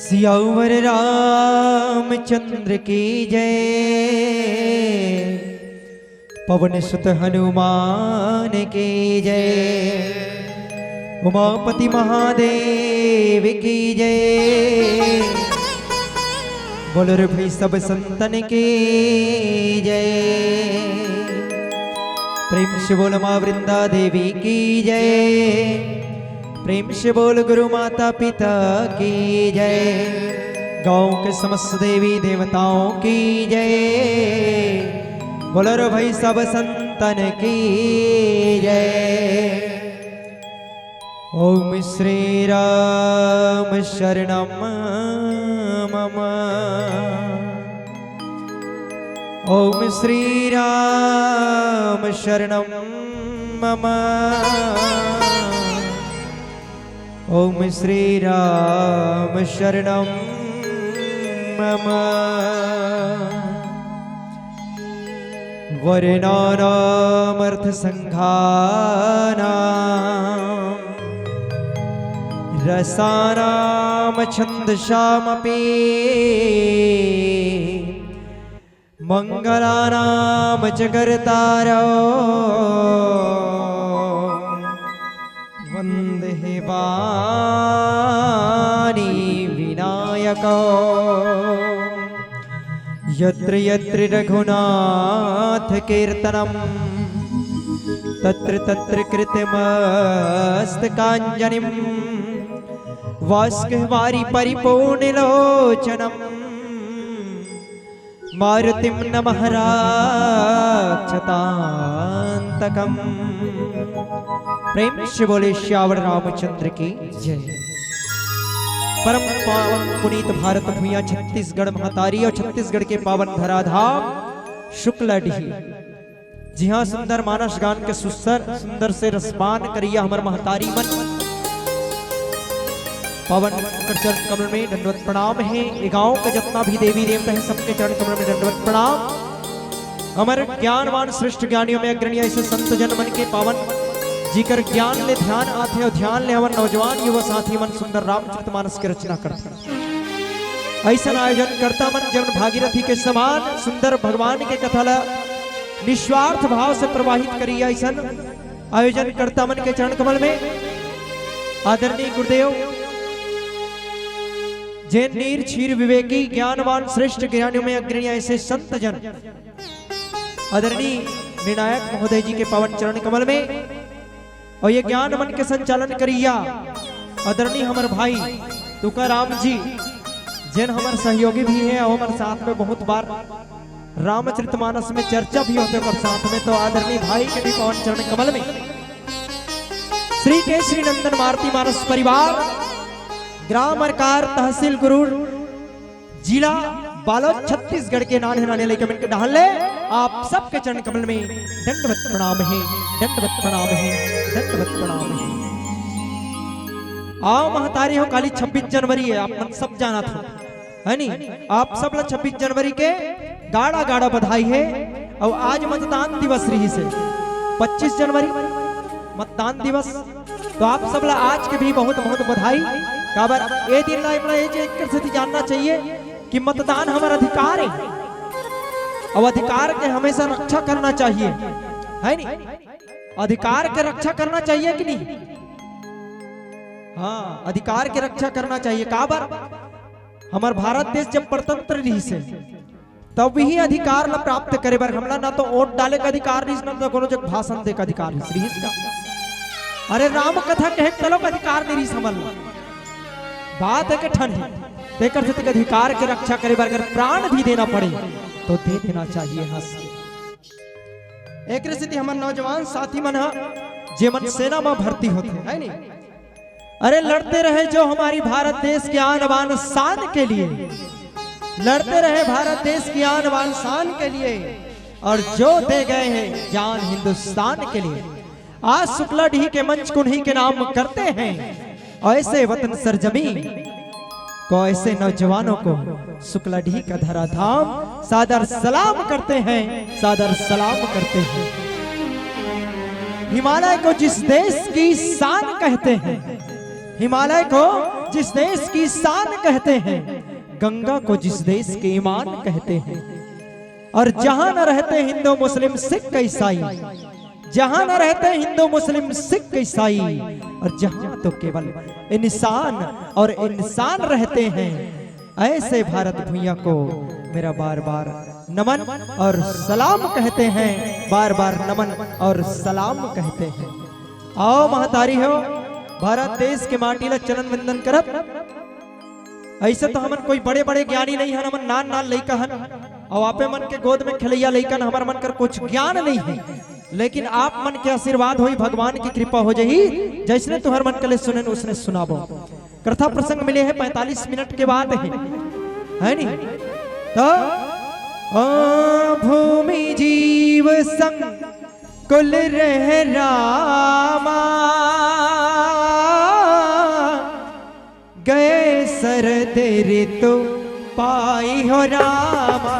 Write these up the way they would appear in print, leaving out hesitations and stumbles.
सियावर रामचंद्र की जय। पवन सुत हनुमान की जय। उमापति महादेव की जय। बोलो रे भाई सब संतन की जय। प्रेम से बोल माँ वृंदा देवी की जय। प्रेम से बोल गुरु माता पिता की जय। गांव के समस्त देवी देवताओं की जय। बोलो रे भाई सब संतन की जय। ओम श्री राम शरणम मम। ओम श्री राम शरणम मम। ओम श्री राम शरणम मम। वर्णानामर्थ संघानां रसानां छन्दसामपि मंगलानां च कर्तारो वंदे वाणी विनायको। यत्र यत्र रघुनाथ कीर्तनम तत्र तत्र कृतमस्तकाञ्जलिं वाष्कवारि परिपूर्णलोचनम मारुतिं नमः राक्षतान्तकम्। प्रेम से बोले श्यावर रामचंद्र की जय। परम पावन पुनीत भारत भूया छत्तीसगढ़ महतारी और छत्तीसगढ़ के पावन धराधाम शुक्लडीही। जी हाँ, सुंदर मानस गान के सुस्तर सुंदर से रसपान करिया हमर महतारी मन। पावन चरण कमल में दंडवत प्रणाम है। गांव के जितना भी देवी देवता है सबके चरण कमल में दंडवत प्रणाम। हमारे ज्ञानवान श्रेष्ठ ज्ञानियों में अग्रणी ऐसे संत जन मन के पावन जीकर ज्ञान ले ध्यान आते और ध्यान ले हमारे नौजवान युवा साथी मन सुंदर रामचरितमानस की रचना करता। ऐसा आयोजन करता मन जब भागीरथी के समान सुंदर भगवान के कथा निस्वार्थ भाव से प्रवाहित करी। ऐसा आयोजन करता मन के चरण कमल में आदरणीय गुरुदेव जैन नीर क्षीर विवेकी ज्ञानवान श्रेष्ठ ज्ञानियों में अग्रणी ऐसे संत जन आदरणीय निर्णायक महोदय जी के पावन चरण कमल में और ये ज्ञान मन के संचालन करिया आदरणीय हमारे भाई तुकाराम जी जैन हमारे सहयोगी भी है और हमारे साथ में बहुत बार रामचरितमानस में चर्चा भी होते और साथ में तो आदरणीय भाई के भी पावन चरण कमल में श्री केसरी नंदन मारुति मानस परिवार ग्राम अरकार तहसील गुरूर जिला बालोद छत्तीसगढ़ के नाने नाने लेके मिलकर डाल ले आप सबके चरण कमल में दंडवत प्रणाम है। दंडवत प्रणाम है। दंडवत प्रणाम है। आओ महतारी हो काली 26 जनवरी है आप मन सब जाना था है नी। आप सब लोग 26 जनवरी के गाड़ा गाड़ा बधाई है। और आज मतदान दिवस रही से 25 जनवरी मतदान दिवस तो आप सब लोग आज के भी बहुत बहुत बधाई। काबर ये दिन से जानना चाहिए कि मतदान हमारा अधिकार है और अधिकार के हमेशा रक्षा करना चाहिए है नी। अधिकार के रक्षा करना चाहिए कि नहीं? हाँ, अधिकार के रक्षा करना चाहिए। काबर हमार भारत देश जब स्वतंत्र रही से तब ही अधिकार ला प्राप्त करे बर हमला ना तो वोट डाले का अधिकार नहीं ना तो कोनो जग भाषण दे का अधिकार नहीं। अरे राम कथा कहे चलो का अधिकार नहीं समझ बात है कि ठन है देकर से अधिकार के रक्षा करे बर अगर प्राण भी देना पड़े तो दे देना चाहिए। हंस एक स्थिति हमारे नौजवान साथी मन जे मन सेना में भर्ती होते है नहीं। अरे लड़ते रहे जो हमारी भारत देश की आन बान शान के लिए। लड़ते रहे भारत देश की आन बान शान के लिए और जो दे गए हैं जान हिंदुस्तान के लिए। आज शुक्लाडीही के मंच कुन्ही के नाम करते हैं ऐसे वतन सरजमीन को ऐसे नौजवानों को शुक्लाडीही का धराधाम सादर सलाम करते हैं। सादर सलाम करते हैं। हिमालय को जिस देश की शान कहते हैं, हिमालय को जिस देश की शान कहते हैं, गंगा को जिस देश के ईमान कहते हैं। और जहां न रहते हिंदू मुस्लिम सिख ईसाई, जहां न रहते हिंदू मुस्लिम सिख ईसाई, और जहां तो केवल इंसान और इंसान रहते हैं, ऐसे भारत भूया को मेरा बार बार नमन और सलाम कहते हैं, बार बार नमन और सलाम कहते हैं। आओ महतारी हो, भारत देश के माटी ला चरण वंदन करब। ऐसे तो हमन कोई बड़े बड़े ज्ञानी नहीं है, हमन नान नान लइका हन, और आपे मन के गोद में खिलैया लइकन, हमार मन कर कुछ ज्ञान नहीं है, लेकिन आप मन के आशीर्वाद होई, भगवान की कृपा हो जाही। जैसने तुहर मन कले सुने उसने सुनाबो। कथा प्रसंग मिले हैं 45 मिनट के बाद है नहीं तो भूमि जीव संग कुल रह रामा, गए शरद ऋतु पाई हो रामा।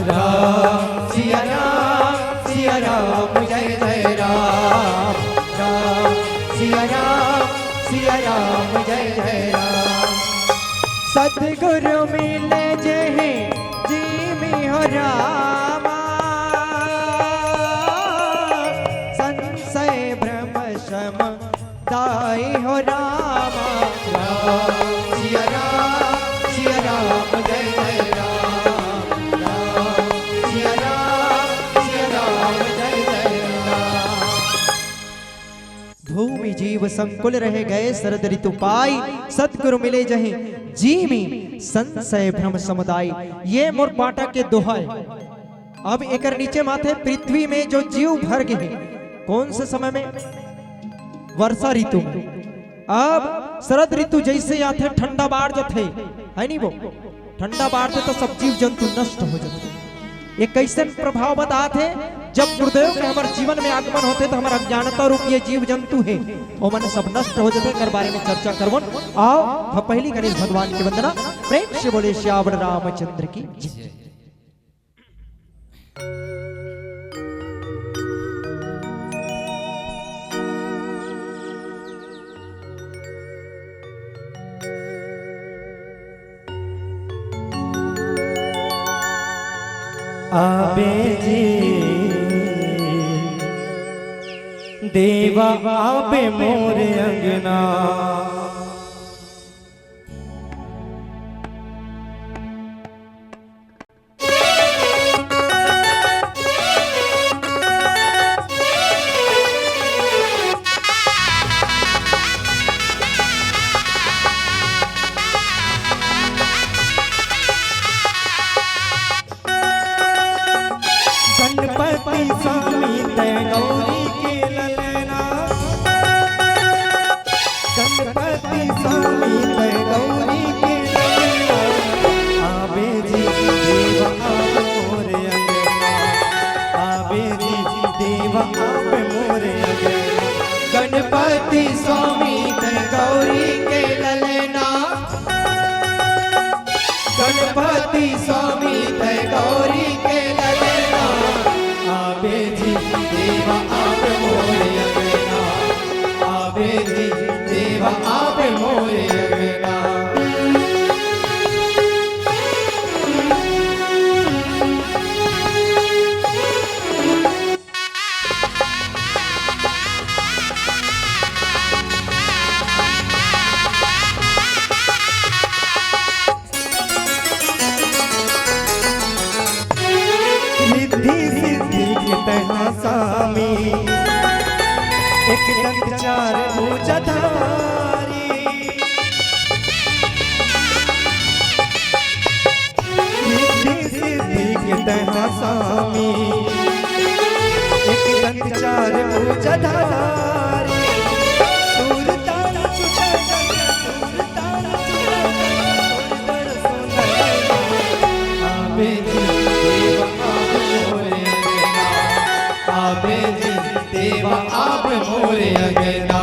राम सिया राम सिया राम जय जय राम, राम सिया राम जय जय राम। सतगुरु मिले जय जी में हो रामा, संशय भ्रम शम दाई हो रामा। राम सिया राम जय जय राम, राम सिया राम जय जय राम। भूमि जीव संकुल रह गए शरद ऋतु पाई, सतगुरु मिले जहे जी में संशय भ्रम समुदाय। ये मोर पाटा के दोहा है। अब एकर नीचे माथे पृथ्वी में जो जीव भर गए, कौन से समय में? वर्षा ऋतु में। अब शरद ऋतु जैसे आते ठंडा बाढ़ जाते है नहीं, वो ठंडा बाढ़ से तो सब जीव जंतु नष्ट हो जाते। ये कैसे प्रभाव बताते? जब गुरुदेव के हमारे जीवन में आगमन होते तो हमारा अज्ञानता रूप ये जीव जंतु है वो मन सब नष्ट हो जाते। कर बारे में चर्चा करवन। आओ पहली गणेश भगवान की वंदना, प्रेम से बोले श्यावण रामचंद्र की जय। आबे जी देवा आबे मोरे अंगना, गणपति स्वामी तय गौरी के ललना, गणपति स्वामी तय गौरी के ललना। आबे जी देवा आबे मोरे अंगना, आबे जी देवा आबे मोरे अंगना। गणपति स्वामी तय गौरी के ललना, गणपति स्वामी तय गौरी के ललना। आबे जी देवा आबे मोरे अंगना, आबे जी देवा आबे मोरे अंगना। स्वामी एक दंत चार भुजधारी, रिद्धि सिद्धि के तहा स्वामी एक दंत चार भुजधारी। सूर तारा छुटा गया, सूर तारा छुटा गया, सुंदर सुंदर। आबे जी देवा आबे मोरे अंगना, आबे जी देवा आबे मोरे अंगना।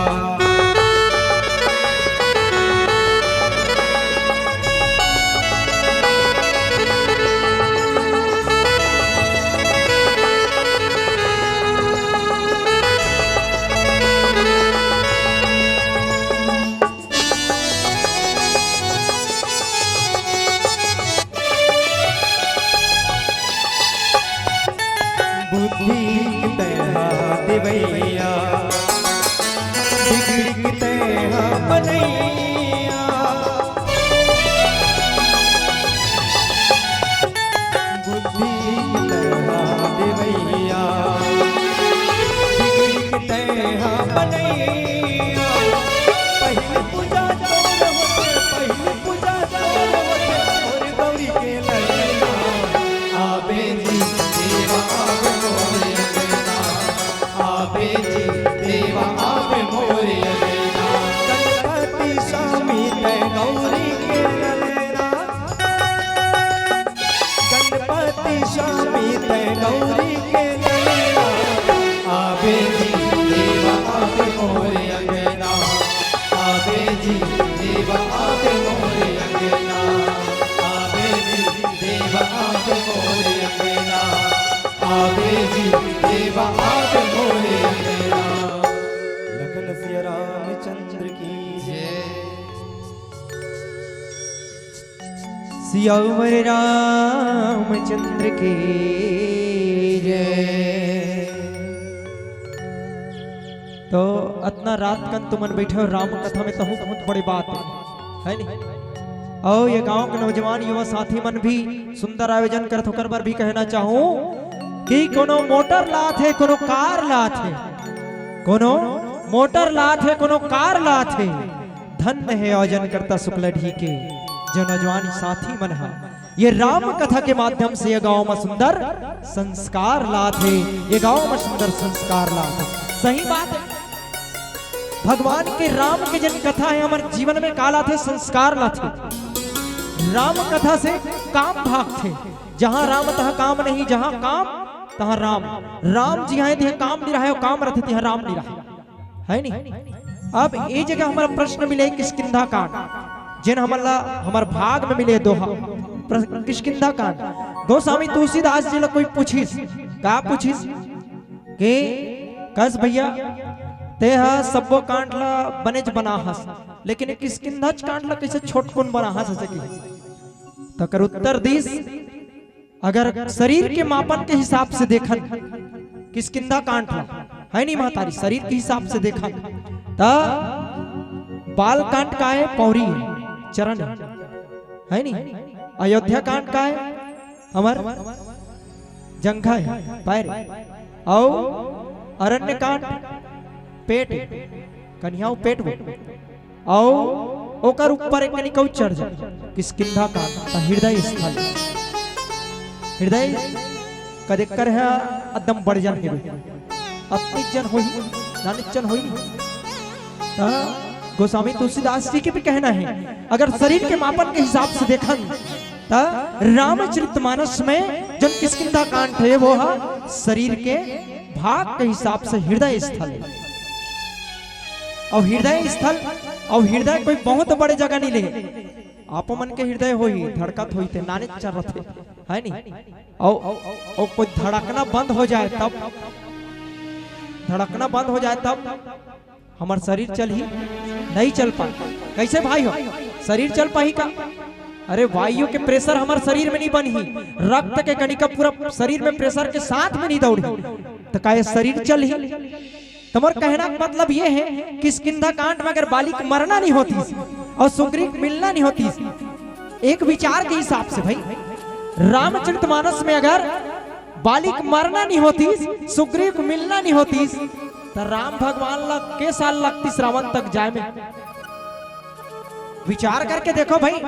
देव आवे मोरे अंगना, आवे जी देव आवे मोरे अंगना। लखन सिया रामचंद्र की जय। सियावर रामचंद्र की जय। तो इतना रात कन तुमन बैठे हो राम कथा में, तो बहुत बड़ी बात है नहीं? और ये गांव के नौजवान युवा साथी मन भी सुंदर आयोजन करत होकर बर भी कहना चाहूं कि कोनो मोटर लात है, कोनो कार लात है, कोनो मोटर लात है, कोनो कार लात है। धन्य है आयोजन करता शुक्लढ़ी के जो नौजवान साथी मन है। ये राम कथा के माध्यम से ये गांव में सुंदर संस्कार लात है, ये गांव में सुंदर संस्कार लात है। सही बात है, भगवान के राम के जन कथा है हमारे जीवन में काला थे, संस्कार लाते। राम कथा से काम भाग थे, जहां राम तह काम नहीं, जहां काम तहां राम। राम जी आए थे काम नहीं रहा, काम रहते थे राम नहीं रहा है नहीं। अब ये जगह हमारा प्रश्न मिले किष्किंधा कांड, जिन हमार भाग में मिले दोहा किष्किंधा कांड। गोस्वामी तुलसीदास जी कोई पूछिस का पूछिस के कस भैया ते सबो कांड ला बनेज बना हस, लेकिन किष्किंधा कांड ला कैसे छोटकुन बना हस सके। तकर उत्तर दिस, अगर शरीर के मापन के हिसाब से देखन किष्किंधा कांड ला है नहीं महतारी, शरीर के हिसाब से देखन ता बाल कांड का है पौरी है, चरण है नहीं। अयोध्या कांड का है हमार जंघा है, पैर। और अरण्य कांड पेट, कन्याओं पेट वो, और ओकर ऊपर एक कनिकौ चढ़ जाए। किष्किंधा कांड हृदय स्थल, हृदय कदे कर है एकदम बढ़ जन के अपनी जन होई नानिक जन होई। गोस्वामी तुलसीदास जी के भी कहना है, अगर शरीर के मापन के हिसाब से देखन ता रामचरितमानस में जन किष्किंधा कांड है वो है शरीर के भाग के हिसाब से हृदय स्थल। और हृदय स्थल और हृदय कोई बहुत बड़े जगह नहीं ले, आप मन के हृदय होई धड़कत होई थे नाने चल रहे है नहीं। और कोई धड़कना बंद हो जाए तब, धड़कना बंद हो जाए तब हमार शरीर चल ही नहीं चल पाए। कैसे भाई हो शरीर चल पाही का? अरे वायु के प्रेशर हमारे शरीर में नहीं बनी, रक्त के कणिका पूरा शरीर में प्रेशर के साथ में नहीं दौड़ी, तो क्या शरीर चल ही? तुम्हारा कहना मतलब ये है कि किष्किंधा कांड में अगर बालिक मरना नहीं होती और सुग्रीव मिलना नहीं होती, एक विचार के हिसाब से भाई रामचरितमानस में अगर बालिक मरना नहीं होती, सुग्रीव मिलना नहीं होती, तो राम भगवान लग के साल लगती श्रावण तक जाए में? विचार करके देखो भाई,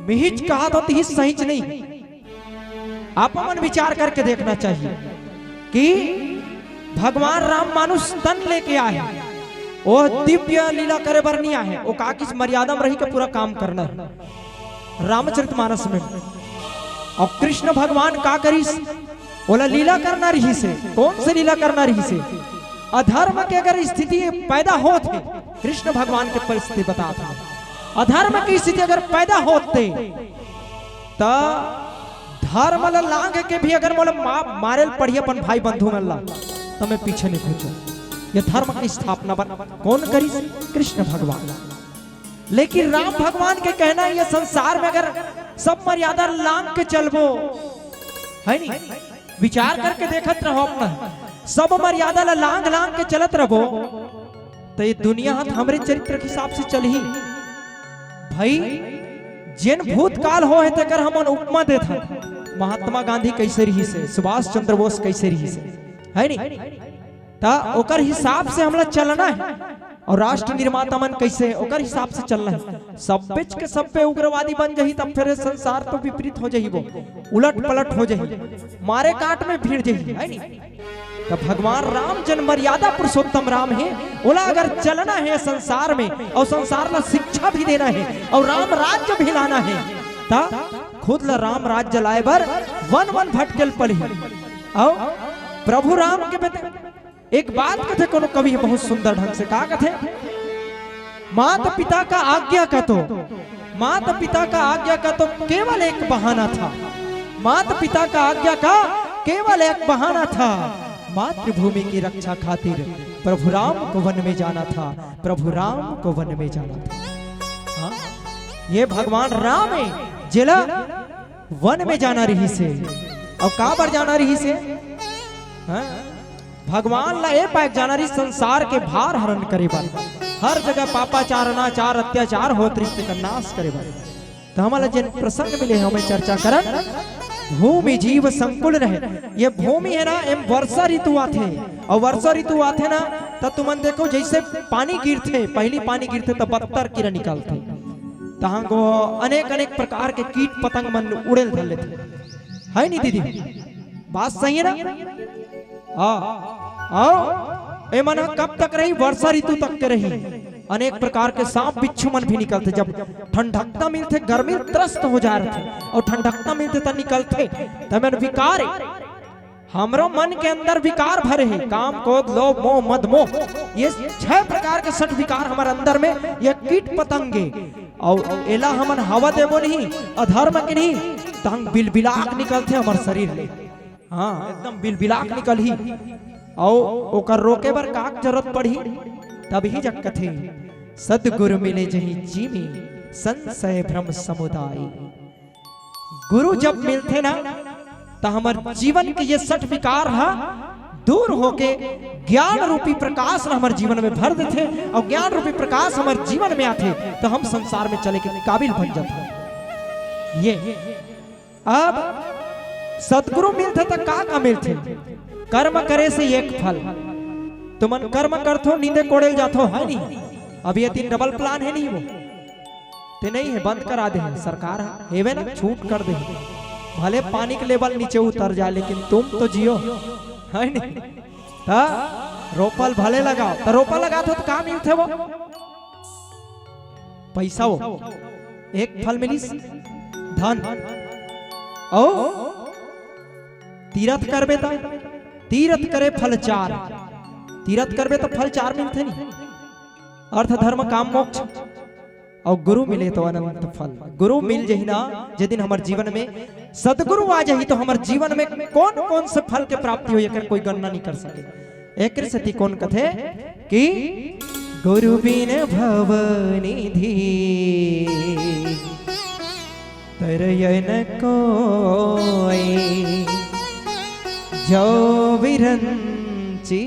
मिहिज कहा तो ही सही नहीं। आप मन विचार करके देखना चाहिए कि भगवान राम मानुष तन लेके आए, वो दिव्य लीला करे बर नहीं आए, वो का किस मर्यादा में रही के पूरा काम करना है रामचरितमानस में। और कृष्ण भगवान का करिस, बोला लीला करना रही से। कौन से लीला करना रही से? अधर्म के अगर स्थिति पैदा होते, कृष्ण भगवान के परिस्थिति बताता है, अधर्म की स्थिति अगर पैदा होते तो धर्म लांग के भी अगर बोले मारे पढ़िए अपन भाई बंधु मल्ला, तो मैं पीछे नहीं पूछो। ये धर्म की स्थापना कौन करी? कृष्ण भगवान। लेकिन राम भगवान के कहना है, ये संसार में अगर सब मर्यादा लांग के चलबो है नहीं, विचार करके देखत रहो अपना, सब मर्यादा लांग लांग के चलत रहो, तो ये दुनिया हमरे चरित्र के हिसाब से चल ही भाई। जिन भूतकाल हो है तकर हम उपमा देते, महात्मा गांधी कैसे रही से, सुभाष चंद्र बोस कैसे रही से, है नहीं? ता ओकर हिसाब से हमला चलना है, और राष्ट्र निर्माता मन कैसे ओकर हिसाब से चलना है। सब बिच के सब पे उग्रवादी बन जाही, तब फिर संसार तो विपरीत हो जाही, वो उलट पलट हो जाही, मारे काट में भीड़ जाही, है नहीं? तो भगवान राम जन मर्यादा पुरुषोत्तम राम है, बोला अगर चलना है संसार में और संसार में शिक्षा भी देना है और राम राज्य भी लाना है, ता खुद ला राम राज्य लाए बर वन वन भटकल पड़ी। और प्रभु राम के बेटे एक बात कथे कोनो कवि बहुत सुंदर ढंग से कहा कथे, माता पिता का आज्ञा का तो माता पिता का आज्ञा का तो केवल एक बहाना था, माता पिता का आज्ञा का केवल एक बहाना था। मातृभूमि की रक्षा खातिर प्रभु राम को वन में जाना था, प्रभु राम को वन में जाना था। हाँ? ये भगवान राम है जिला वन में जाना रही से और कहां पर जाना रही से? हाँ? भगवान ला ए पाक जाना रही संसार के भार हरण करे बार, हर जगह पापाचार अनाचार अत्याचार हो रिश्ते का नाश करे बार। तो हमारा जिन प्रसंग मिले हमें चर्चा करन भूमि जीव संकुल रहे। ये भूमि है ना एम वर्षा ऋतु आथे और वर्षा ऋतु आथे ना तो तुमन देखो जैसे पानी गिरते पहली पानी गिरते तो 72 कीड़ा निकलते, तहां को अनेक अनेक प्रकार के कीट पतंग मन उड़ेल धर लेते है नहीं दीदी? बात सही है ना? आओ ए मन कब तक रही? वर्षा ऋतु तक के रही। अनेक प्रकार के सांप बिच्छू मन भी निकलते, जब ठंडकता मिलते गर्मी त्रस्त हो जा रहे थे और ठंडकता मिलते तो निकलते तब विकार हमरो मन के अंदर विकार भरे है, काम क्रोध लोभ मोह मद मोह, ये 6 प्रकार के 60 विकार हमारे अंदर में ये कीट पतंगे और एला हमन हवा देवो नहीं अधर्म के नहीं तंग बिलबिलाक निकलते हमारे शरीर में। हाँ एकदम बिलबिलाक निकल ही और ओकर रोके बर का जरूरत पड़ी तब ही जग कथे सदगुरु मिले जही जीवी संशय भ्रम समुदाय। गुरु जब मिलते ना तो हमारे जीवन के ये 60 विकार है दूर होके ज्ञान रूपी प्रकाश हमारे जीवन में भर देते और ज्ञान रूपी प्रकाश हमारे जीवन में आते तो हम संसार में चले के काबिल बन जाते। ये अब सदगुरु मिलते तो का मिलते? कर्म करे से एक फल। तुमन कर्म करथो नींदे कोड़े जाथो है नहीं? अभी ये 3 डबल प्लान है नहीं वो ते नहीं है, बंद करा दे सरकार हेवे ना छूट कर दे, भले पानी के लेवल नीचे उतर जाए लेकिन तुम तो जियो है नहीं? ता रोपल भले लगाओ तो रोपा लगा तो काम मिलते वो पैसा वो एक फल मिली धन ओ तीरथ करबे तो तीरथ करे फल 4, तीरथ करबे तो फल 4 मिलते नहीं, अर्थ धर्म काम मोक्ष और गुरु मिले तो अनंत फल। गुरु मिल जही ना जिन हमारे जीवन में सदगुरु आ जाही तो हमारे जीवन में कौन कौन से फल के प्राप्ति हो कोई गणना नहीं कर सके। एक सती कौन कथे कि गुरु बिन भव निधि तरयन कोई जो विरंची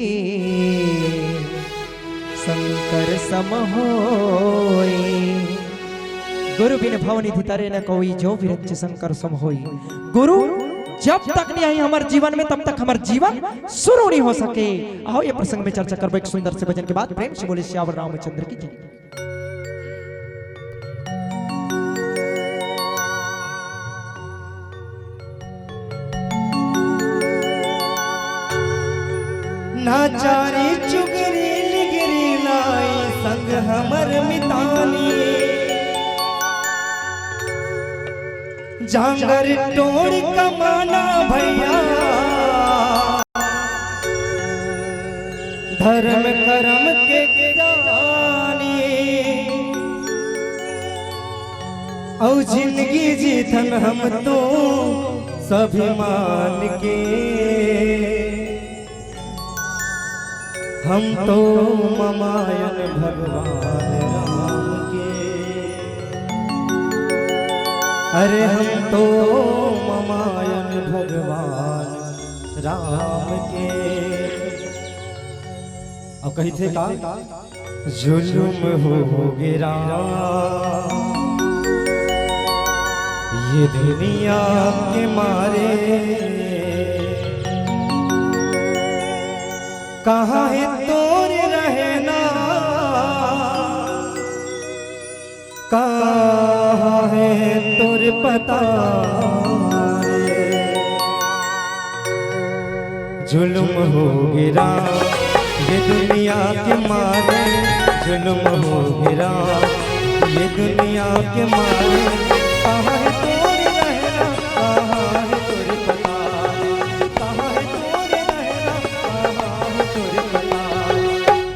शंकर सम होई। गुरु बिन भवनिधि तरे न कोई जो विरंच शंकर सम होई। गुरु जब तक नहीं आई हमारे जीवन में तब तक हमारे जीवन शुरू नहीं हो सके। आओ ये प्रसंग में चर्चा करबो एक सुंदर से भजन के बाद। प्रेम से बोले श्यावर रामचंद्र की जय। नाचारी चुगरी लिगरी लाई संग हमर मितानी जांगर टोड़ कमाना भैया धर्म करम के जानी औ जिंदगी जीतन हम तो स्वाभिमान के हम तो ममायन भगवान राम के। अरे हम तो ममायन भगवान राम के। अब कही थे का जुल्म हो गिरा ये दुनिया के मारे कहाँ है तोर रहना कहाँ है तोर पता जुल्म हो गिरा ये दुनिया के मारे जुल्म हो गिरा ये दुनिया के मारे कहाँ है तोर रहना कहाँ है तोर पता कहाँ है तोर रहना कहाँ है तोर पता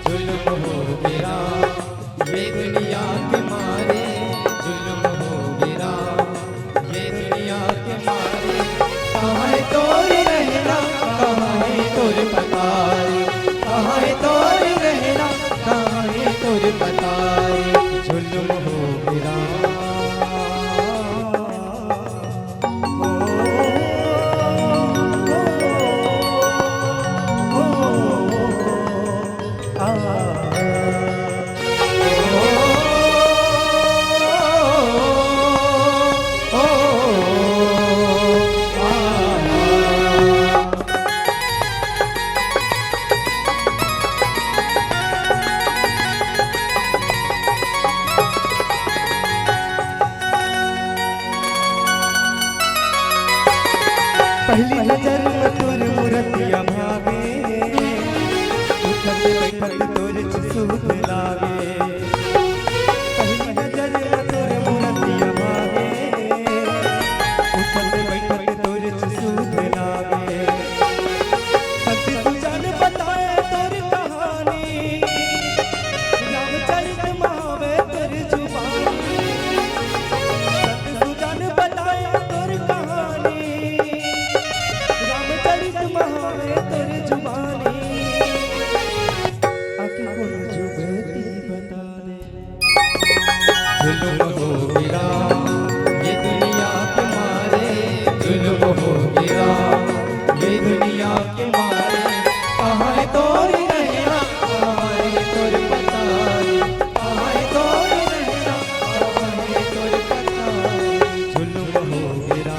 जुल्म हो गिरा ये दुनिया के मारे जुल्म हो पताए जुल्म हो गिरा पहली नजर में तोर मूर्तिया भावे उठत बैठत तोर सूत लागे पहली नजर में तोर मूर्तिया भावे उठत बैठत तोर सूत लागे सत्य सुजान बताए तोर कहानी रामचरित महावे तोर जुबानी सत्य सुजान बताए तोर कहानी महावे तेरे जुबानी आके कौन जुबती बता दे जुल्म हो गिरा ये दुनिया के मारे जुल्म हो गिरा ये दुनिया के मारे कहाँ है तोरी रहना कहाँ है तोर पता कहाँ है तोरी रहना कहाँ है तोर पता जुल्म हो गिरा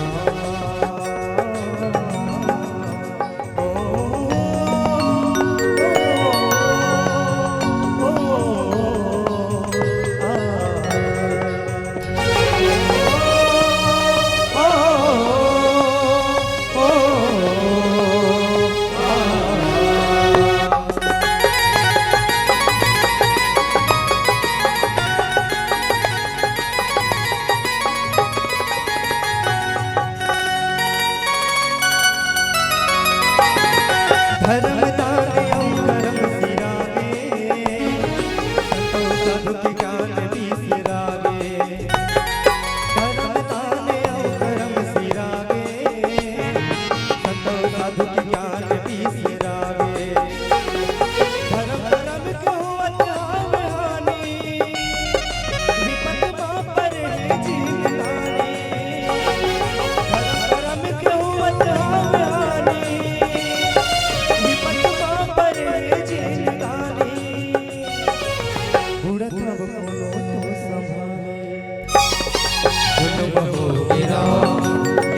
धर्म दाने करम सिरागे संतो साधु के ज्ञान भी सिरागे धर्म दाने करम सिरागे संतो साधु के ज्ञान भी सिरागे धर्म धर्म क्यों अज्ञानी विपद पर है जीवदानी धर्म धर्म क्यों अज्ञानी जुल्म हो गिरा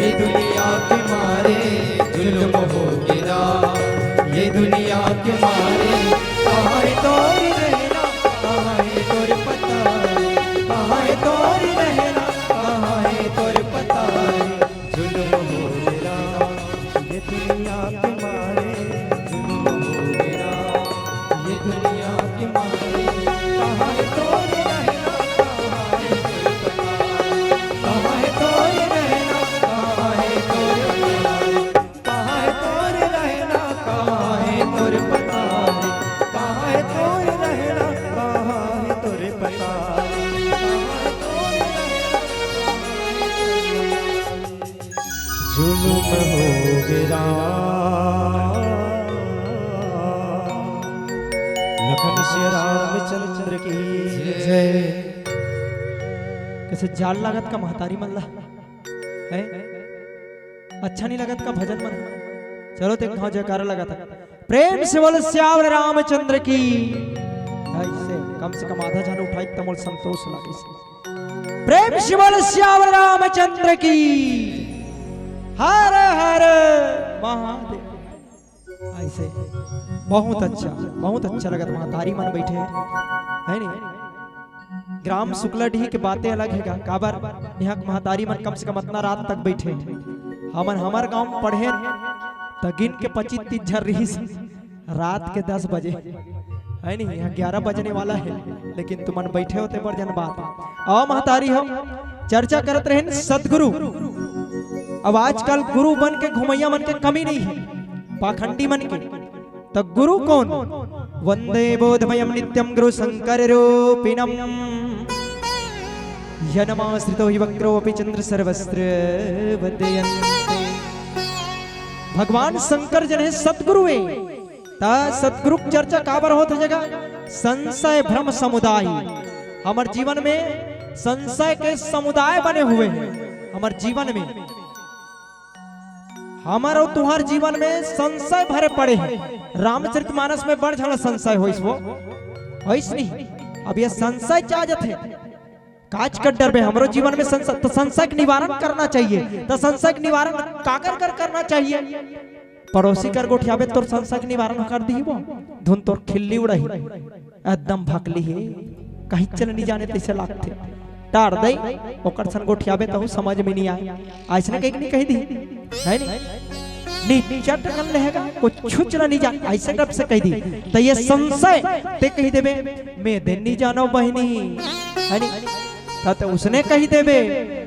ये दुनिया के मारे जुल्म हो गिरा ये दुनिया के मारे कहाँ है तोरी रहना कहाँ है तोर पता कहाँ है तोरी रहना कहाँ है तोर पता जुल्म हो गिरा ये दुनिया के मारे जुल्म हो गिरा ये दुनिया के मारे कहाँ है तोरी रहना कहाँ है तोर पता कहाँ है तोर रहना कहाँ है तोर पता जुल्म हो गिरा लखन श्री रामचंद्र की जय कैसे जाल लागत का महतारी मल्ला है अच्छा नहीं लगत का भजन मन चलो तो घाव जयकारा लगा था प्रेम से बोल श्याम रामचंद्र की ऐसे कम से कम आधा जान उठाई तमोल संतोष लगे से प्रेम से बोल श्याम रामचंद्र की हर हर महादेव ऐसे बहुत अच्छा लगत महतारी मन बैठे है नहीं ग्राम शुक्लडीह के बातें अलग है काबर यहाँ महतारी मन कम से कम इतना रात तक बैठे हमार गांव में पढ़े तो गिन के 25-30 झर रही रात के 10 बजे है नहीं यहाँ 11 बजने वाला है लेकिन तुमन बैठे होते बड़ जन बात आओ महतारी हम चर्चा करत रहे सतगुरु अब आजकल गुरु बन के घुमैया मन के कमी नहीं है पाखंडी मन के तो गुरु कौन वंदे बोधमयम नित्यम गुरु शंकर रूपिणम यनमाश्रितो हि वक्रोऽपि चंद्र सर्वस्त्र वदयन्ते भगवान शंकर जन है सतगुरु है ता सतगुरु चर्चा काबर होत जगह संशय भ्रम समुदाय। हमार जीवन में संशय के समुदाय बने हुए हैं। हमार जीवन में, हमार और तुम्हार जीवन में संशय भरे पड़े हैं। रामचरितमानस में बढ़ झड़ा संशय हो वो ऐस नहीं। अब ये संशय चाहत है काज कर डर में हमरो जीवन में संशय, तो संशय का निवारण करना चाहिए। तो संशय का निवारण काकर कर करना चाहिए? पड़ोसी कर गोठियाबे तोर संशय का निवारण कर दी वो धुन तोर खिल्ली उड़ही एकदम भकली है कहीं चल नहीं जाने तैसे लागते टार दई ओकर सन गोठियाबे तो समझ में नहीं आए। ऐसने कहीं नहीं कही दी है नहीं चटकन रहेगा कुछ छुचला नहीं जा ऐसे टप से कह दी। तो ये संशय ते कही देबे मैं दिन नहीं जानो बहनी है नहीं तो उसने कही देबे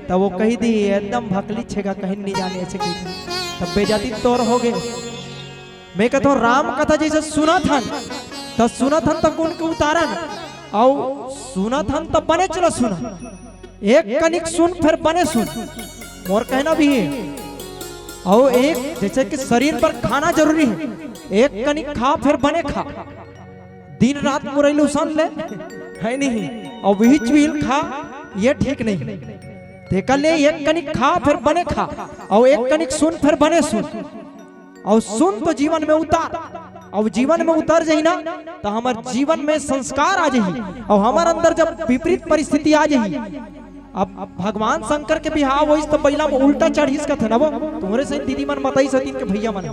तो वो कही दी एकदम भकली छेगा कहीं नहीं जाने ऐसे कही तब बेजाती तोर हो गए। मैं कहता हूँ राम कथा जैसे सुना था तो कौन के उतारन और सुना था तो बने चलो सुना एक कनिक सुन फिर बने सुन मोर कहना भी है। और एक जैसे कि शरीर पर खाना जरूरी है एक कनिक खा फिर बने खा दिन रात मुरैलू सन ले है नहीं और वही चील खा ये ठीक नहीं। देखा ले एक कनिक खा फिर बने खा और एक कनिक सुन फिर बने सुन और सुन तो जीवन में उतार और जीवन में उतर जाई ना तो हमारे जीवन में संस्कार आ जाई और हमारे अंदर जब विपरीत परिस्थिति आ जाई। अब भगवान शंकर के बिहाव होइस तो बैला में उल्टा चढ़ीस का थे ना वो तुम्हारे से दीदी मन बताई सतीन के भैया मन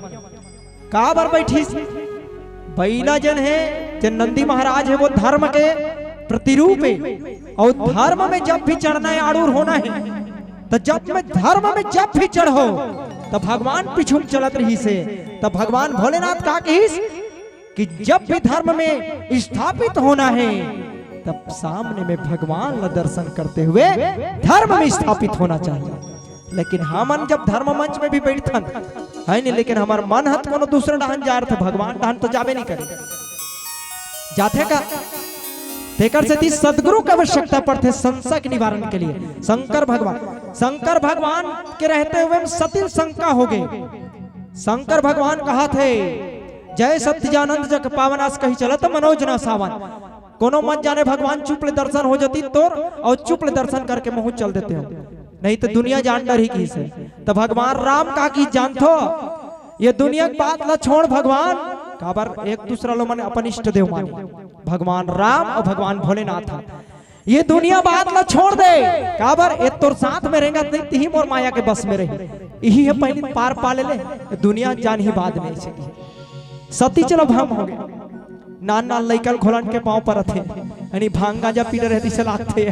का बार बैठीस बैला जन है जन नंदी महाराज है वो धर्म के प्रतिरूप है और धर्म में जब भी चढ़ना है आड़ूर होना है तो जब में धर्म में जब भी चढ़ो तो भगवान पीछू चलत रही से तो भगवान भोलेनाथ का कहिस कि जब भी धर्म में स्थापित होना है तब सामने में भगवान का दर्शन करते हुए धर्म में स्थापित होना चाहिए। लेकिन हमन जब धर्म मंच में भी बैठन है नहीं लेकिन हमार मन हत कोनो दूसरे डाहन जा रहे थे भगवान डाहन तो जाबे नहीं करे जाते का तेकर से सदगुरु की आवश्यकता पड़ते संशय के निवारण के लिए। शंकर भगवान के रहते हुए सतिल शंका हो गए। शंकर भगवान कहा थे जय सत्यजानंद जग पावनास कही चलत मनोज न सावन कोनो मत जाने भगवान चुपले दर्शन हो जाती तोर और चुपले दर्शन करके मुँह चल देते हो नहीं तो दुनिया जान डर ही की से। तो भगवान राम का की जानथो ये दुनिया की बात ला छोड़ भगवान काबर एक दूसरा लो माने अपन इष्ट देव माने भगवान राम और भगवान भोलेनाथ ये दुनिया बात ला छोड़ दे काबर ये तोर साथ में रहेगा नहीं ती मोर माया के बस में रही यही है पहले पार पा ले दुनिया जान ही बाद में सती चलो भ्रम हो गए नान नान लइकल घोलन के पांव पर थे यानी भांगा जब पीले रहती से लाते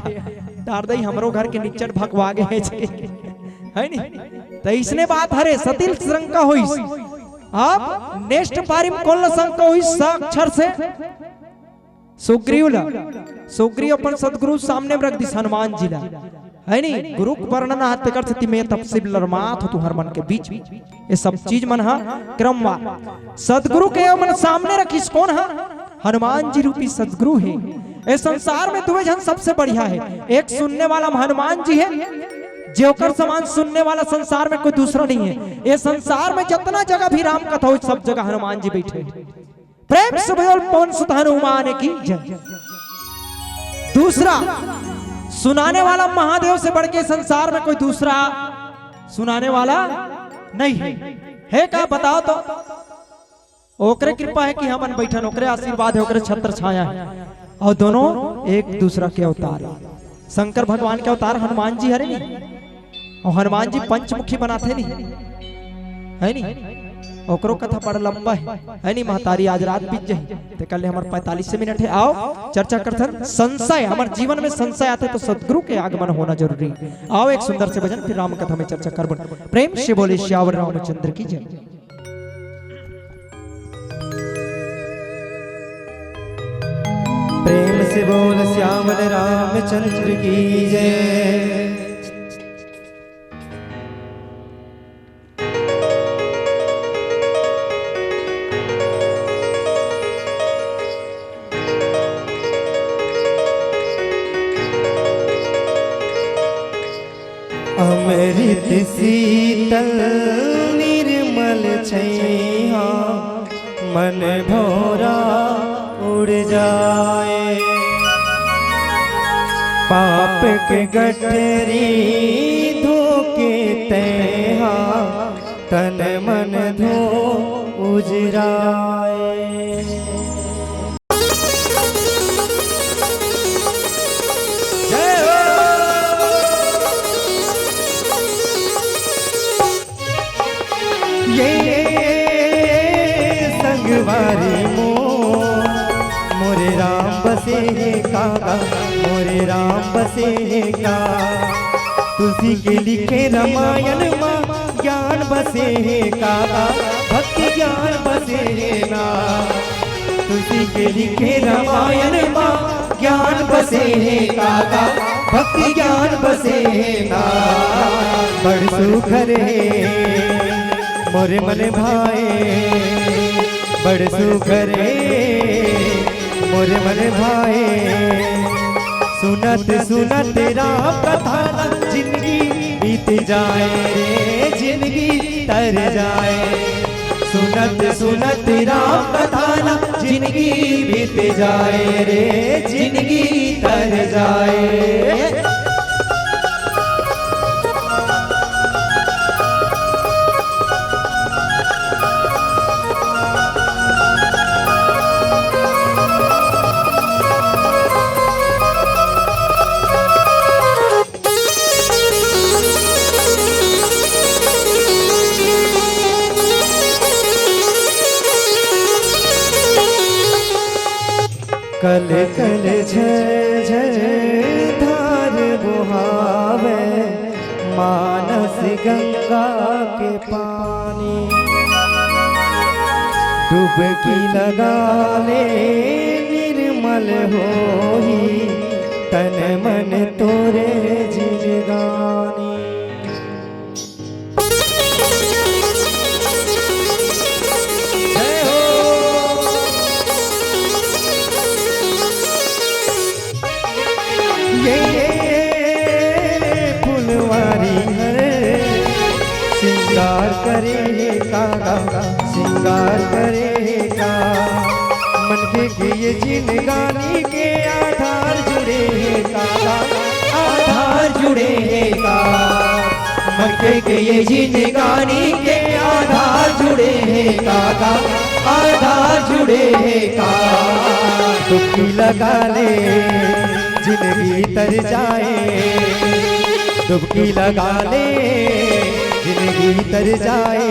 डार दई हमरो घर के नीचर भगवा गए है नहीं तो इसने बात हरे सतिल शंका हुई। अब नेक्स्ट पारी में कौन शंका हुई साक्षर से सुग्रीव अपन सदगुरु सामने में रख दी हनुमान जी ला है नहीं गुरु वर्णन हाथ कर सकती मैं तपसिल लरमात हो तुहर मन के बीच ये सब चीज मन हा क्रमवा सदगुरु के मन सामने रखिस कौन हा हनुमान जी रूपी सदगुरु है। इस संसार में दुए जन सबसे बढ़िया है एक सुनने वाला हनुमान जी है जोकर समान सुनने वाला संसार में कोई दूसरा नहीं है। ये संसार में जितना जगह भी राम कथा हो सब जगह हनुमान जी बैठे प्रेम से बोल पवन सुत हनुमान की जय। दूसरा सुनाने वाला महादेव से बढ़ के संसार में कोई दूसरा सुनाने वाला नहीं है का बताओ तो ओकरे कृपा है कि हमन बैठन ओकरे आशीर्वाद है ओकरे छत्र छाया है और दोनों एक दूसरा के अवतार शंकर भगवान के अवतार हनुमान जी हरे नहीं और हनुमान जी पंचमुखी बनाते नहीं है नहीं ओकरो कथा बड़ा लंबा है नहीं महतारी आज रात बीत जाए तो कल हमारे 45 मिनट है आओ चर्चा करते संशय हमारे जीवन में संशय आते तो सदगुरु के आगमन होना जरूरी। आओ एक सुंदर से भजन फिर राम कथा में चर्चा कर प्रेम से बोले श्यावर रामचंद्र की जय। प्रेम से बोल श्यावर रामचंद्र की जय। अमृत शीतल निर्मल छैया मन भोरा उड़ जाए। पाप के गठरी धोके तैहा तन मन धो उजराए। जय हो। ये संगवारी मोरे राम बसे है कागा, मोरे राम बसे है का। तुलसी के लिखे रामायण माँ ज्ञान बसे है कागा, भक्ति ज्ञान बसे है ना। तुलसी के लिखे रामायण माँ ज्ञान बसे है कागा, भक्ति ज्ञान बसे है ना। बड़ सुखर है मोरे मन भाए, बड़ सुखर है मोरे मन भाए। सुनत सुनत राम कथा जिंदगी बीत जाए रे, जिंदगी तर जाए। सुनत सुनत राम कथा जिंदगी बीत जाए रे, जिंदगी तर जाए। कल कल झर झर धार बुहावे मानस गंगा के पानी। डुबकी लगा ले निर्मल होई तन मन तोरे जिजगानी। फुलवारी सिंगार करे कागा, सिंगार करे का। मन के ये जिंदगानी के आधार जुड़े कागा, आधार जुड़े का। मन के ये जिंदगानी के आधार जुड़े कागा, आधार जुड़े का। डुबकी लगा ले जिंदगी तर जाए, डुबकी लगा ले जिंदगी तर जाए।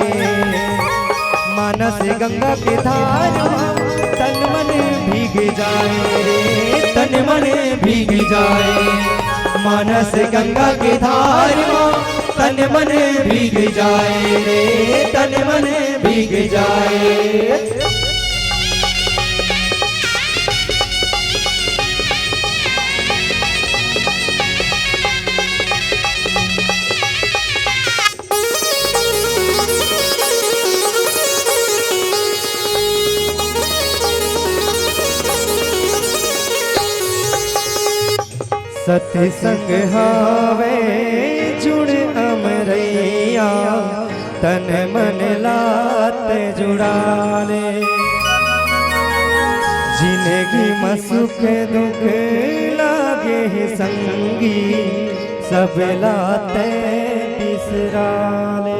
मानस गंगा के धार तन मन भीग जाए रे, तन मन भीग जाए। मानस गंगा के धार तन मन भीग जाए रे, तन मन भीग जाए। सत्संग हावे जुड़ अमरैया तन मन लात जुड़ाले। जिंदगी में सुख दुख लागे संगी सब लाते बिसराले।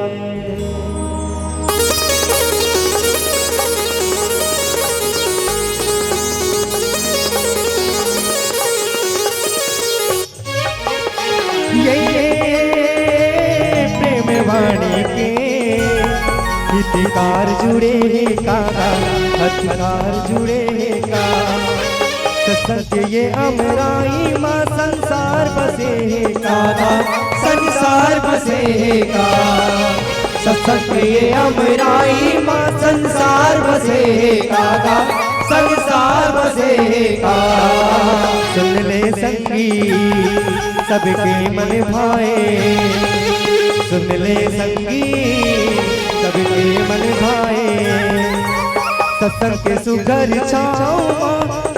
प्रेम वाणी के हितकार जुड़े कागा, हथिकार जुड़े का। सत्संग ये अमराई माँ संसार बसे कागा, संसार बसे का। सत्संग ये अमराई माँ संसार बसे कागा, संसार बसे का। सुन ले संगी सबके मन भाए, सुन ले संगी सबके मन भाए। सत्संग के सुगर छाओ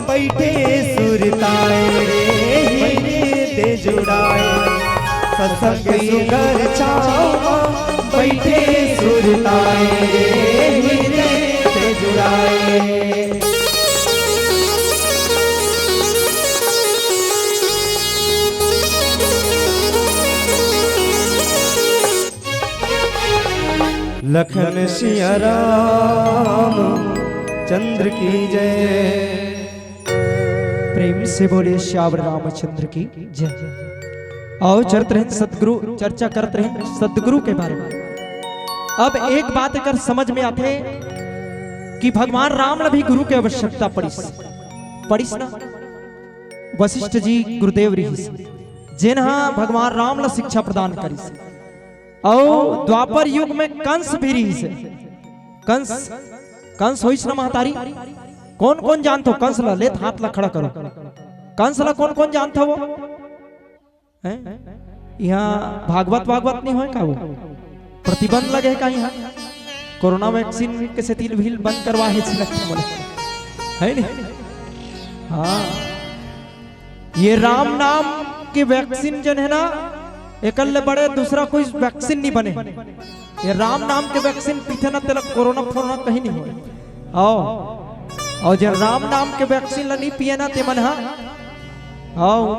बैठे सुरताए रे, हीरे ते जुड़ाए। सत्संग के सुगर छाओ बैठे सुरताए रे, हीरे ते जुड़ाए। लखन सिया राम चंद्र की जय। प्रेम से बोले श्याम रामचंद्र की जय। आओ चलते हैं सदगुरु, चर्चा करते हैं सदगुरु के बारे में। अब एक बात अगर समझ में आते कि भगवान राम ने भी गुरु की आवश्यकता पड़िस ना। वशिष्ठ जी गुरुदेव रही जिन्हा भगवान राम ने शिक्षा प्रदान करी। और द्वापर युग में कंस भी रही से। कंस होइस ना महतारी। कौन कौन जानते हो कंस ला? लेत हाथ ला खड़ा करो। कंस ला कौन कौन जानते हो? वो यहाँ भागवत नहीं हो का? वो प्रतिबंध लगे का यहाँ कोरोना वैक्सीन के से तिल भील बंद करवा है नहीं? हाँ, ये राम नाम की वैक्सीन जो है ना, एकल बड़े दूसरा कोई वैक्सीन नहीं बने। ये राम नाम के वैक्सीन पीते ना तेरा कोरोना फोरोना कहीं नहीं हो। और जो राम नाम के वैक्सीन ला नहीं पिए ना ते मन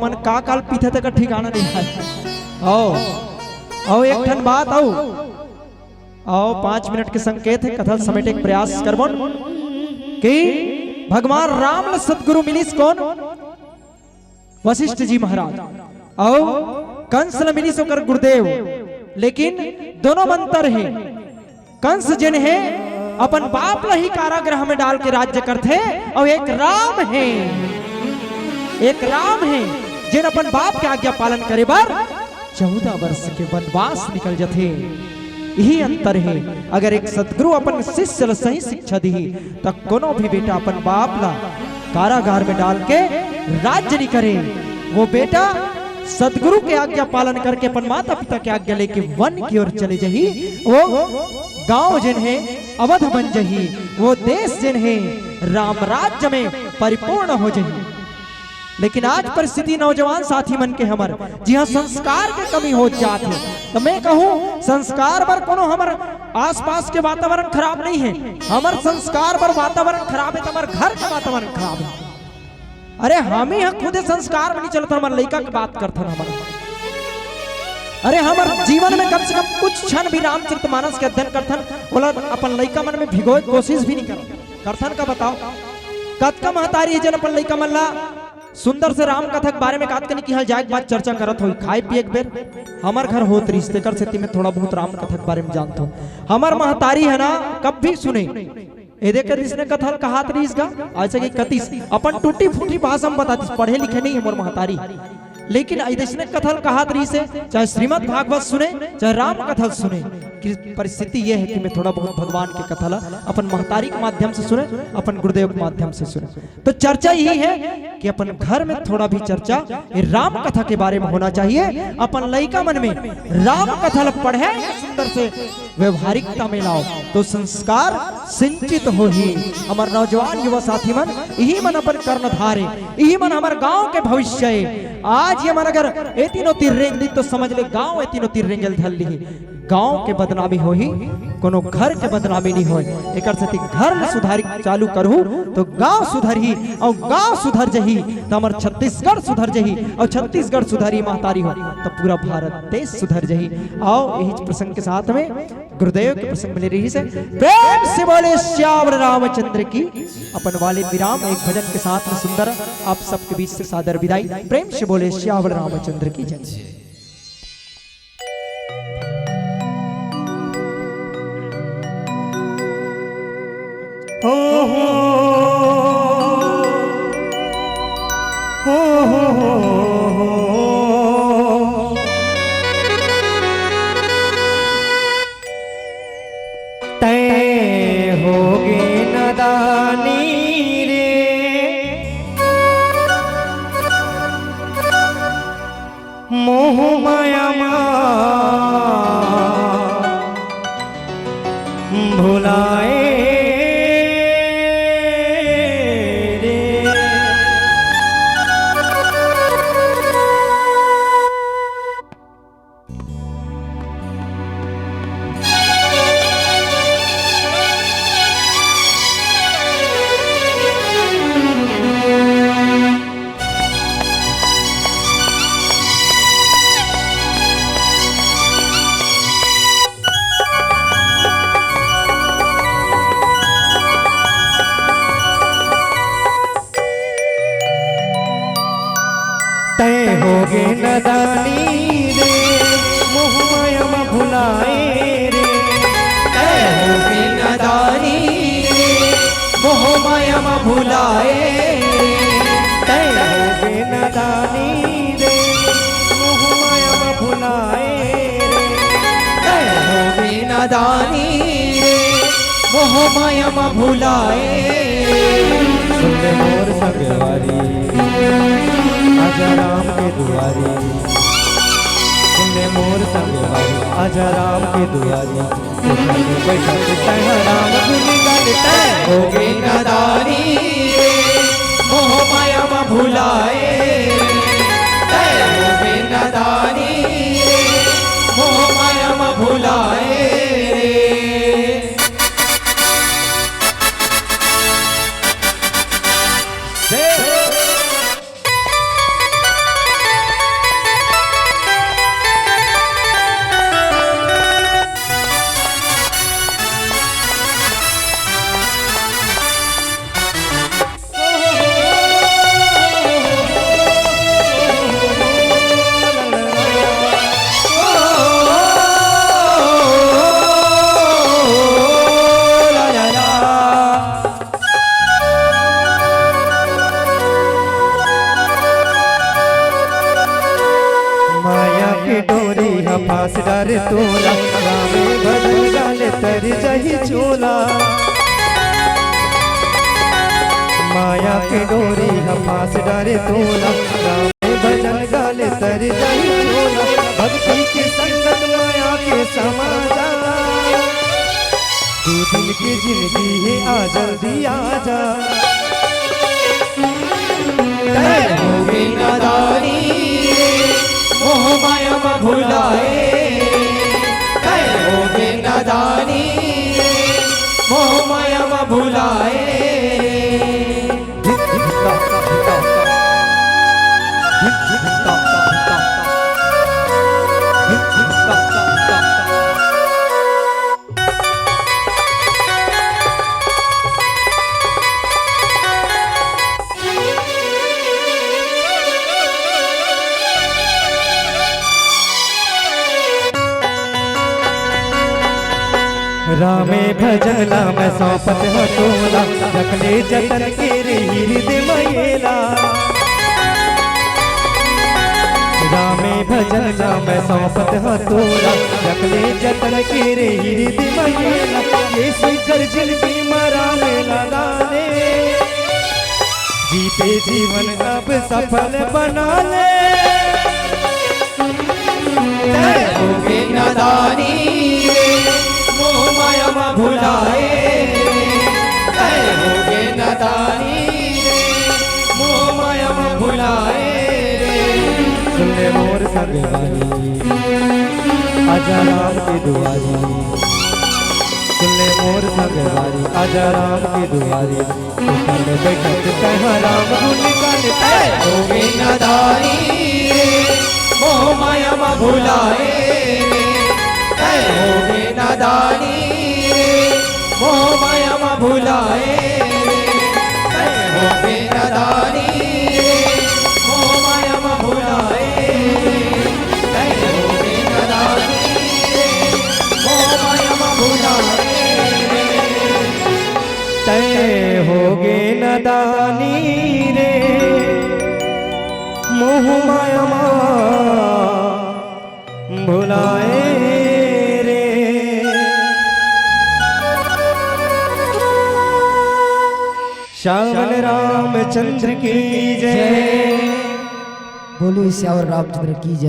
मन का काल पीते तक ठिकाना नहीं है। आओ एक ठन बात आओ 5 मिनट के संकेत है कथा समेटे के प्रयास करबो कि भगवान राम ल सदगुरु मिलिस कौन? वशिष्ठ जी महाराज। आओ कंस ल मिलिस होकर गुरुदेव। लेकिन दोनों मंत्र है। कंस जिन है अपन बाप ला ही कारागृह में डाल के राज्य करते, और एक राम है जिन अपन बाप के आज्ञा पालन करे बार 14 वर्ष के वनवास निकल जाते। यही अंतर है। अगर एक सदगुरु अपन शिष्य ला सही शिक्षा दी तो कोनो भी बेटा अपन बाप ला कारागार में डाल के राज्य नहीं करे। वो बेटा सदगुरु के आज्ञा पालन करके अपन माता पिता के आज्ञा लेके वन की ओर चले जही। वो गांव जिन है अवध बन जही। वो देश जिन है राम राज्य में परिपूर्ण हो जही। लेकिन आज परिस्थिति नौजवान साथी मन के हमर जी हाँ संस्कार के कमी हो जाते। तो मैं कहूँ संस्कार पर कोनो हमर आसपास के वातावरण खराब नहीं है। हमर संस्कार पर वातावरण खराब है तो हमारे घर का वातावरण खराब है। अरे हम ही खुद संस्कार में नहीं चलता। हमारे लड़का की बात करते हमारे। अरे हमारे जीवन में कम से कम कुछ क्षण भी रामचरितमानस के अध्ययन करथन बोला अपन लड़का मन में भिगोए कोशिश भी नहीं करथन का बताओ। कतका महतारी जन अपन लड़का मन ला सुंदर से राम कथा के बारे में बात करने की हाल जाए बात चर्चा करत हो। खाए पिए एक बेर हमार घर होत रिश्ते कर से में थोड़ा बहुत राम कथा के बारे में जानता हूँ। हमार महतारी है ना कब भी सुने ए देख इसने कथा कहा इसका ऐसे कि कतीस अपन टूटी फूटी भाषा में बताती। पढ़े लिखे नहीं है मोर महतारी, लेकिन इसने कथल कहा रही से चाहे श्रीमद् भागवत सुने चाहे राम कथा सुने। कि परिस्थिति यह है कि मैं थोड़ा बहुत भगवान के कथा अपन महतारी के माध्यम से सुने, अपन गुरुदेव के माध्यम से सुने। तो चर्चा यही है कि अपन घर में थोड़ा भी चर्चा राम कथा के बारे में होना चाहिए। अपन लड़का मन में राम कथा पढ़े सुंदर से व्यवहारिकता में लाओ तो संस्कार सिंचित हो ही। हमारे नौजवान युवा साथी मन यही मन अपन कर्ण धारे, यही मन हमारे गांव के भविष्य है। आज ये मन अगर ए तीनों तीर रेंग दी तो समझ ले गांव ए तीनों तीर रेंगल धल ली। गांव के बदनामी हो ही कोनो घर के बदनामी नहीं हो। एक घर में सुधारी चालू करू तो गांव सुधर ही, और गांव सुधर जही तो हमार छत्तीसगढ़ सुधर जही, और छत्तीसगढ़ सुधरी महतारी हो तो पूरा भारत देश सुधर जही। आओ यही प्रसंग के साथ में गुरुदेव के प्रसंग में ले रही से प्रेम से बोले श्याम रामचंद्र की। अपन वाले विराम एक भजन के साथ में सुंदर आप सबके बीच से सादर विदाई। प्रेम से बोले श्याम रामचंद्र की जय। हो हो हो हो तय होगे नदानी रे मोह माया भुलाए नदानी रे मोह माया में भुलाए रे तय होगे नादानी रे मोह माया में भुलाए तय होगे नदानी रे मोह माया में भुलाए रे तय होगे नादानी रे मोह माया में भुलाए सुन ले मोर संगवारी आजा राम के दुआरी सुन ले मोर संगवारी आजा राम के दुआरी बैठक तय राम गुण गाते होगे नादानी रे मोह माया में भुलाए तय होगे नादानी रे मोह माया में भुलाए पास डर तोला राम भजन गाले तर जही चोला माया के डोरी पास डर तोला राम भजन गाले तर जही चोला भक्ति के संगत माया के समाजा तू दिल की जिंदगी है आ जल्दी आजा तय होगे नादानी मोह माया में भुलाए तय होगे नादानी मोह माया में भुलाए रामे भजला मैं सौंपत हो तोला रखले जतन के रे हृदय मयेला रामे भजला मैं सौंपत हो तोला रखले जतन के रे हृदय मयेला ये स्वीकर जिंदगी मरा में लगा ले जीते जीवन अब सफल बना ले तय होगे नादानी मोह माया में भुलाए तय होगे नादानी मोह माया में भुलाए सुन ले मोर संगवारी आजा राम के दुआरी सुन ले मोर संगवारी आजा राम के दुआरी ऊपर बैठक कह राम गुण गाते तय होगे नादानी मोह माया में भुलाए तय होगे नादानी मोह माया में भुलाए तय होगे नादानी मोह माया में भुलाए तय होगे नादानी मोह माया में भुलाए तय होगे नदानी रे मोह माया भुलाए रे श्यामल रामचंद्र की जय। बोलिए श्यावर रामचंद्र की जय।